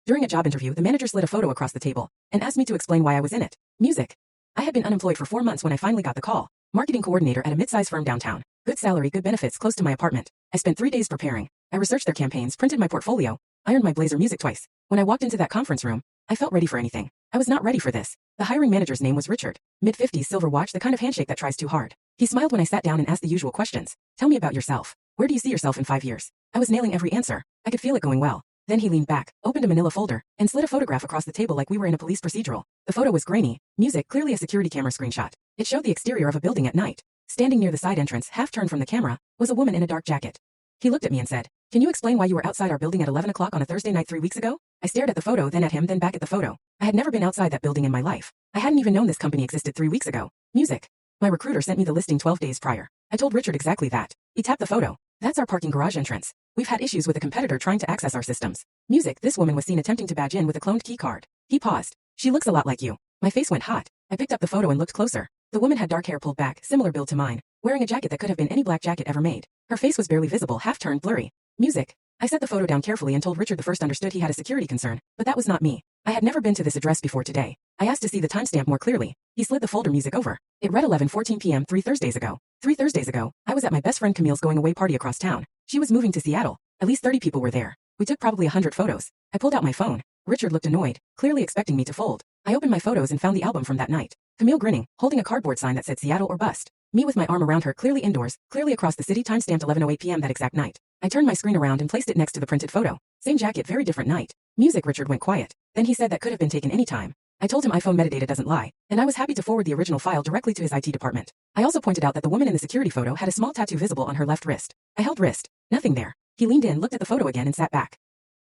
During a job interview, the manager slid a photo across the table and asked me to explain why I was in it. Music. I had been unemployed for 4 months when I finally got the call. Marketing coordinator at a mid-size firm downtown. Good salary, good benefits, close to my apartment. I spent 3 days preparing. I researched their campaigns, printed my portfolio, ironed my blazer music twice. When I walked into that conference room, I felt ready for anything. I was not ready for this. The hiring manager's name was Richard. Mid-50s, silver watch, the kind of handshake that tries too hard. He smiled when I sat down and asked the usual questions. Tell me about yourself. Where do you see yourself in 5 years? I was nailing every answer. I could feel it going well. Then he leaned back, opened a manila folder, and slid a photograph across the table like we were in a police procedural. The photo was grainy. Music, clearly a security camera screenshot. It showed the exterior of a building at night. Standing near the side entrance, half turned from the camera, was a woman in a dark jacket. He looked at me and said, "Can you explain why you were outside our building at 11 o'clock on a Thursday night 3 weeks ago?" I stared at the photo, then at him, then back at the photo. I had never been outside that building in my life. I hadn't even known this company existed 3 weeks ago. Music. My recruiter sent me the listing 12 days prior. I told Richard exactly that. He tapped the photo. That's our parking garage entrance. We've had issues with a competitor trying to access our systems. Music. This woman was seen attempting to badge in with a cloned key card. He paused. She looks a lot like you. My face went hot. I picked up the photo and looked closer. The woman had dark hair pulled back, similar build to mine, wearing a jacket that could have been any black jacket ever made. Her face was barely visible, half turned blurry. Music. I set the photo down carefully and told Richard the first understood he had a security concern, but that was not me. I had never been to this address before today. I asked to see the timestamp more clearly. He slid the folder music over. It read 11:14 p.m. 3 Thursdays ago. 3 Thursdays ago, I was at my best friend Camille's going away party across town. She was moving to Seattle. At least 30 people were there. We took probably 100 photos. I pulled out my phone. Richard looked annoyed, clearly expecting me to fold. I opened my photos and found the album from that night. Camille grinning, holding a cardboard sign that said Seattle or bust. Me with my arm around her, clearly indoors, clearly across the city, timestamped 11:08 p.m. that exact night. I turned my screen around and placed it next to the printed photo. Same jacket, very different night. Music. Richard went quiet. Then he said that could have been taken any time. I told him iPhone metadata doesn't lie, and I was happy to forward the original file directly to his IT department. I also pointed out that the woman in the security photo had a small tattoo visible on her left wrist. I held wrist. Nothing there. He leaned in, looked at the photo again, and sat back.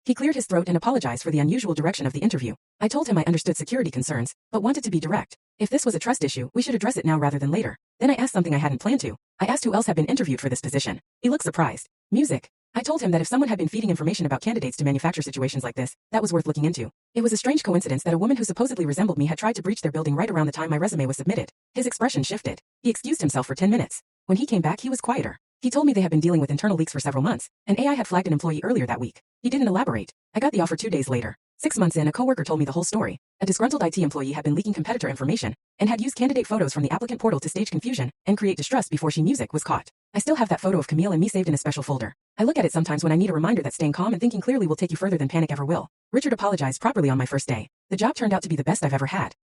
He cleared his throat and apologized for the unusual direction of the interview. I told him I understood security concerns, but wanted to be direct. If this was a trust issue, we should address it now rather than later. Then I asked something I hadn't planned to. I asked who else had been interviewed for this position. He looked surprised. Music. I told him that if someone had been feeding information about candidates to manufacture situations like this, that was worth looking into. It was a strange coincidence that a woman who supposedly resembled me had tried to breach their building right around the time my resume was submitted. His expression shifted. He excused himself for 10 minutes. When he came back, he was quieter. He told me they had been dealing with internal leaks for several months, and AI had flagged an employee earlier that week. He didn't elaborate. I got the offer 2 days later. 6 months in, a coworker told me the whole story. A disgruntled IT employee had been leaking competitor information and had used candidate photos from the applicant portal to stage confusion and create distrust before Music was caught. I still have that photo of Camille and me saved in a special folder. I look at it sometimes when I need a reminder that staying calm and thinking clearly will take you further than panic ever will. Richard apologized properly on my first day. The job turned out to be the best I've ever had.